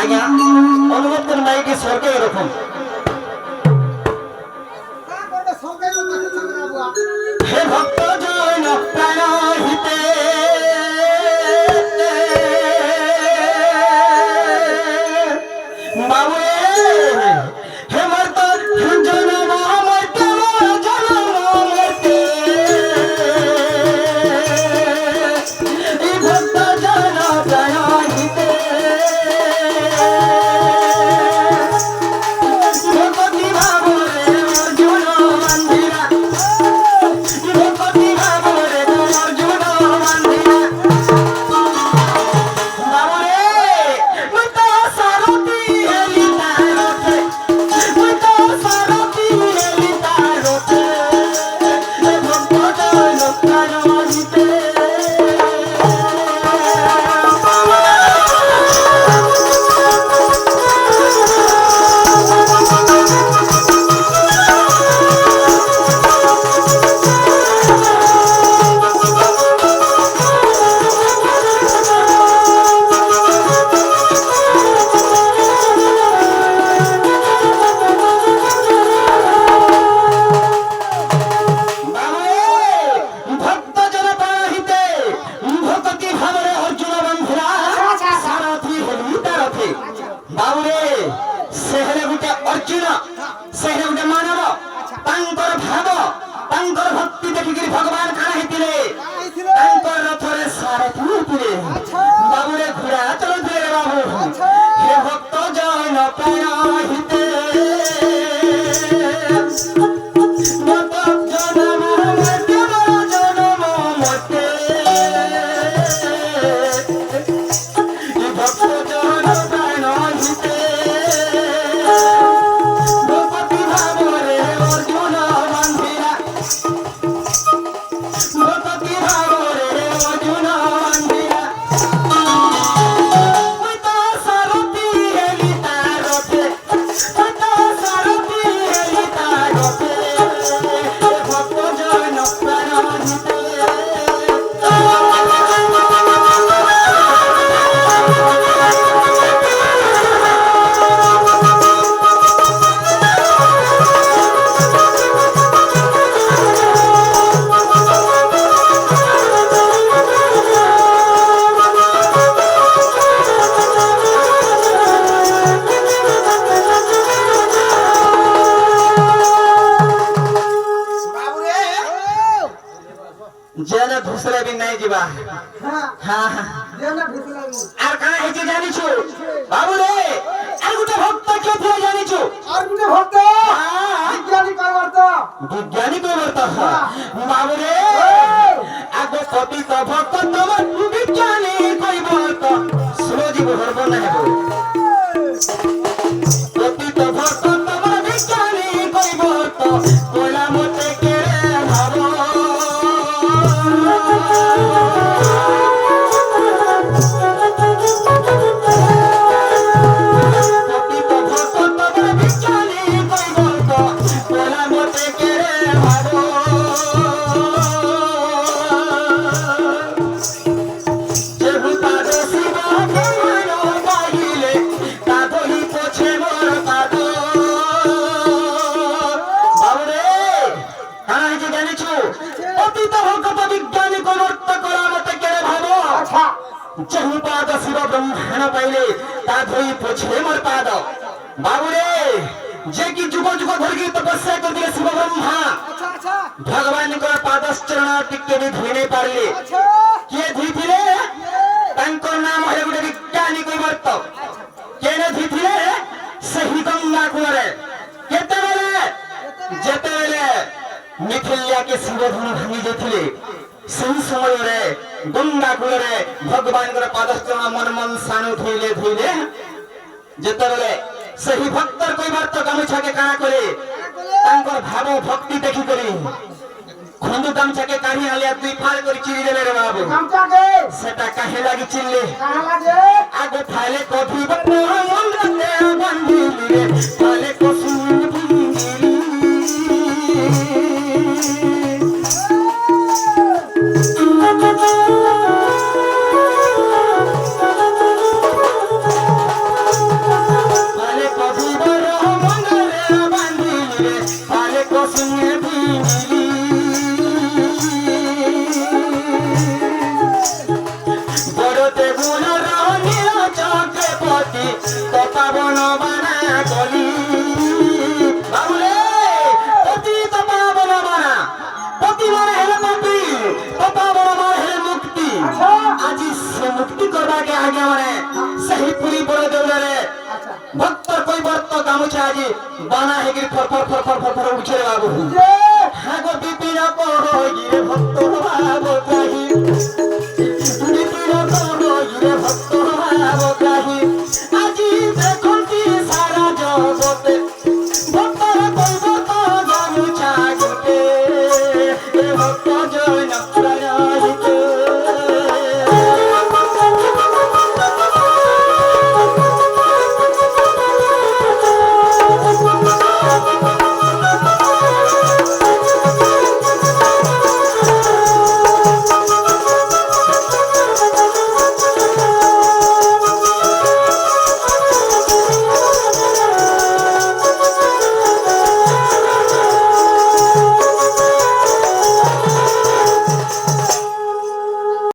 আজ্ঞা অনুভব করে মাইকে স্বর্গে এরকম হে ভক্ত জন প্রাণ হিতে বাবুরে হে মর্ত জনম মর্তে জনম মর্তে এই ভক্ত জন প্রাণ হিতে ভক্তি ভাবরে অর্জুন মন্দিরা ভক্তি ভাবরে অর্জুন মন্দিরা বাবুরে মুই তো সারথি হেলি তারতে মুই তো সারথি হেলি তারতে ভক্ত জন প্রাণ হিতে ভক্ত জন প্রাণহিতে ভক্তি ভাবরে অর্জুন বন্ধুরা সারথি হেলি তারথে বাবুরে সেহরে গুটে অর্জুন সেহরে গুটে মানব তাঙ্কর ভাব তাঙ্কর ভক্তি দেখিকি ভগবান কাଣା ହେଇଥିଲେ ତାଙ୍କର ରଥରେ ସାରଥି ହେଇଥିଲେ ବାବୁରେ ଘୋଡ଼ା ଚଲଉଥିଲେ ବାବୁ ହେ ଭକ୍ତ ଜନ ପ୍ରାଣହିତେ ଭକ୍ତ ଜନମ ମର୍ତ୍ତେ ଜନମ ମର୍ତ୍ତେ ଏ ଭକ୍ତ ଜନ ପ୍ରାଣହିତେ ଭକ୍ତି ଭାବରେ ଅର୍ଜୁନ ମନ୍ଦିରା ভক্তি ভাবরে অর্জুন মন্দিরা মুই তো সারথি হেলি তারতে মুই তো সারথি হেলি তারতে ভক্ত জন প্রাণহিতে जेने घुसले भी नहीं जीवा हाँ আর কানা হেজে জানিছো বাবু রে আর গুটে ভক্ত কে দিয়ে জানিছো আর গুটে ভক্ত বিজ্ঞানী কইবর্ত বাবু রে আগে কপি তো ভক্ত তোমার বিজ্ঞানী কইবর্ত সুরজীব হরব না হেব কপি তো ভক্ত তোমার বিজ্ঞানী কইবর্ত কইলা মতে কে ভাবো चहुपाद शिव ब्रह्मांड पाइले ता धोई पोछे मोर पाद बाबुरे जे की जुग जुग धरकी तपस्या कर दिए शिव ब्रह्मा भगवान को पाद चरण टिके भी धोई नहीं पारले किए धुईथिले तांकर नाम है गुटे विज्ञानी कइबर्त केने धुईथिले सही गंगा कुलरे केते बेले जेते बेले मिथिल्या के शिव धनु भांगी जेथिले सही समय रे गंगा कूलरे भगवान कर पादस्थ मन मन सानु धोइले धोइले जेते बेले सही भक्तर कइबर्त गामछा के काना करे तांकर भाव भक्ति देखि करी खंदु गामछा के काढ़ी आलिया दुई फाल करी चिरी देले रे बाबू गामछा के सेटा काहे लागी चिल्ले काहे लागे आगे फाले कभी बन्नो मन रते बंदिली रे फाले कसुन बंदिली জগতে গুণ রহনীয় চক্রপতি পাবন বানা কলি বাবুরে পতি তো পাবন বানা পতি মানে হেলে পাপি পাবন মানে হেলে মুক্তি আজি সে মুক্তি করবাকে আগে মানে সেই পুরি বড় দেউলরে আচ্ছা ভক্তর কৈবর্ত গামুছা আজি বানা হেগির ফর ফর ফর ফর ফর ফর উঠে বাবু যে হাগো বিপিন কহিরে ভক্ত ভাব কাহি বিপিন কহিরে ভক্ত ভাব কাহি আজি দেখুছি সারা জগতে ভক্তর কৈবর্ত গামুছা গোটে এ ভক্ত জয় না